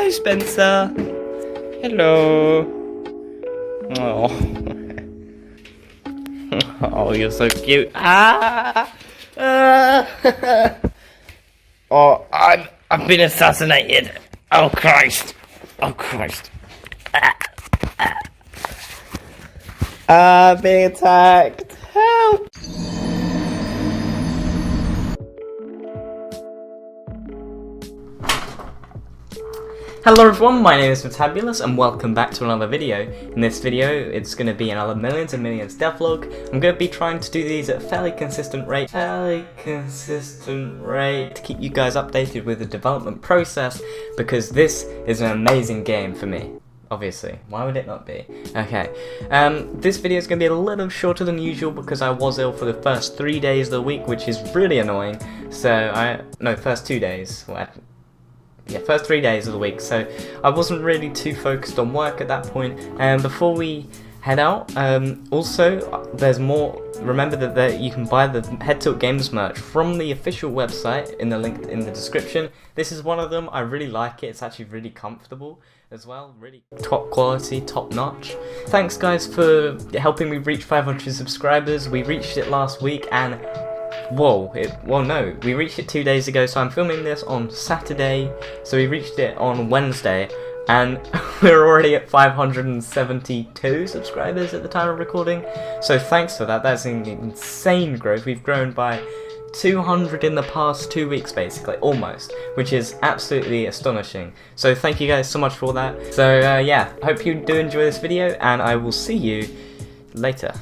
Hello, Spencer. Hello. Oh. Oh, you're so cute. Oh, I've been assassinated. Oh Christ. Oh Christ. Being attacked. Help. Hello everyone, my name is Fantabulous and welcome back to another video. In this video, it's going to be another Millions and Millions devlog. I'm going to be trying to do these at a fairly consistent rate to keep you guys updated with the development process, because this is an amazing game for me. Obviously, why would it not be? Okay, this video is going to be a little shorter than usual because I was ill for the first 3 days of the week, which is really annoying. First 2 days. First 3 days of the week, so I wasn't really too focused on work at that point. And before we head out, also there's more. Remember that you can buy the Head Tilt Games merch from the official website in the link in the description. This is one of them. I really like it. It's actually really comfortable as well. Really top quality, top notch. Thanks guys for helping me reach 500 subscribers. We reached it last week and we reached it 2 days ago, so I'm filming this on Saturday, so we reached it on Wednesday, and we're already at 572 subscribers at the time of recording, so thanks for that. That's an insane growth. We've grown by 200 in the past 2 weeks, basically, almost, which is absolutely astonishing. So thank you guys so much for that. So yeah, hope you do enjoy this video, and I will see you later.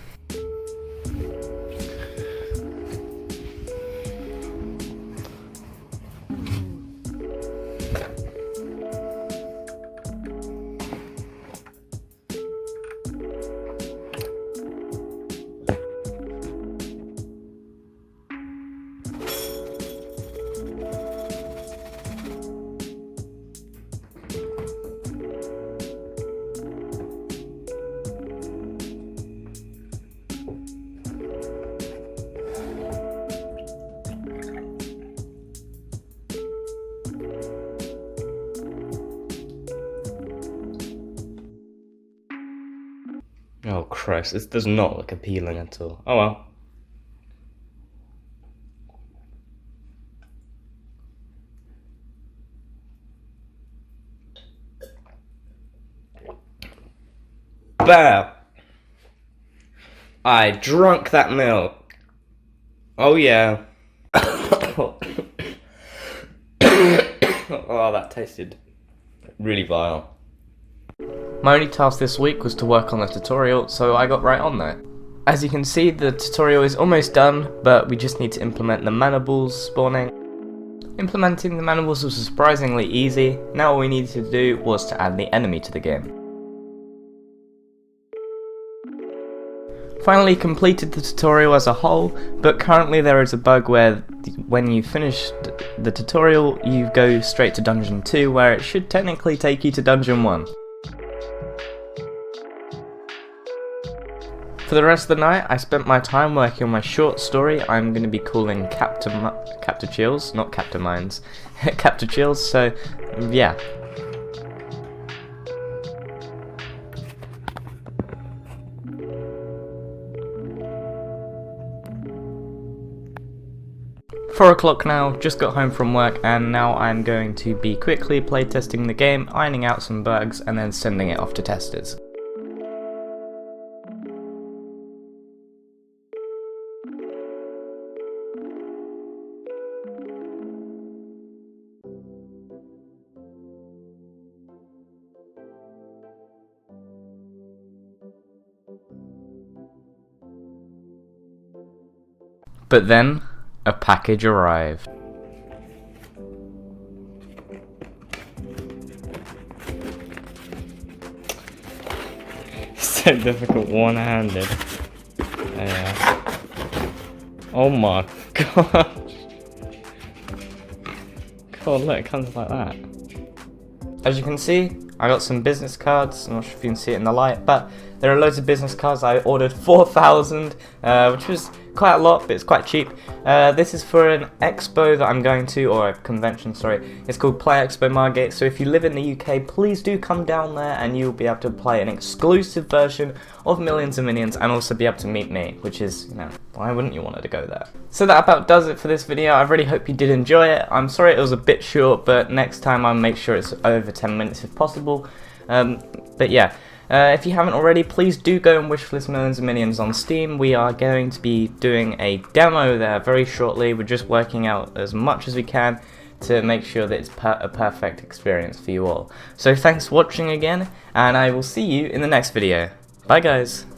Oh Christ, this does not look appealing at all. Oh well. Bam! I drunk that milk. Oh yeah. Oh, that tasted really vile. My only task this week was to work on the tutorial, so I got right on that. As you can see, the tutorial is almost done, but we just need to implement the mana balls spawning. Implementing the mana balls was surprisingly easy. Now all we needed to do was to add the enemy to the game. Finally completed the tutorial as a whole, but currently there is a bug where when you finish the tutorial, you go straight to Dungeon 2, where it should technically take you to Dungeon 1. For the rest of the night, I spent my time working on my short story I'm going to be calling Capture Chills, not Capture Minds, Capture Chills, so yeah. Four o'clock now, just got home from work, and now I'm going to be quickly playtesting the game, ironing out some bugs, and then sending it off to testers. But then, a package arrived. So difficult one-handed. Yeah. Oh my gosh. God, look, it comes like that. As you can see, I got some business cards. I'm not sure if you can see it in the light, but there are loads of business cards. I ordered 4,000, which was quite a lot, but it's quite cheap. This is for an expo that I'm going to, or a convention, sorry. It's called Play Expo Margate, so if you live in the UK, please do come down there and you'll be able to play an exclusive version of Millions and Minions and also be able to meet me, which is, you know, why wouldn't you want to go there? So that about does it for this video. I really hope you did enjoy it. I'm sorry it was a bit short, but next time I'll make sure it's over 10 minutes if possible. But yeah. If you haven't already, please do go and wishlist Millions and Minions on Steam. We are going to be doing a demo there very shortly. We're just working out as much as we can to make sure that it's a perfect experience for you all. So thanks for watching again, and I will see you in the next video. Bye guys!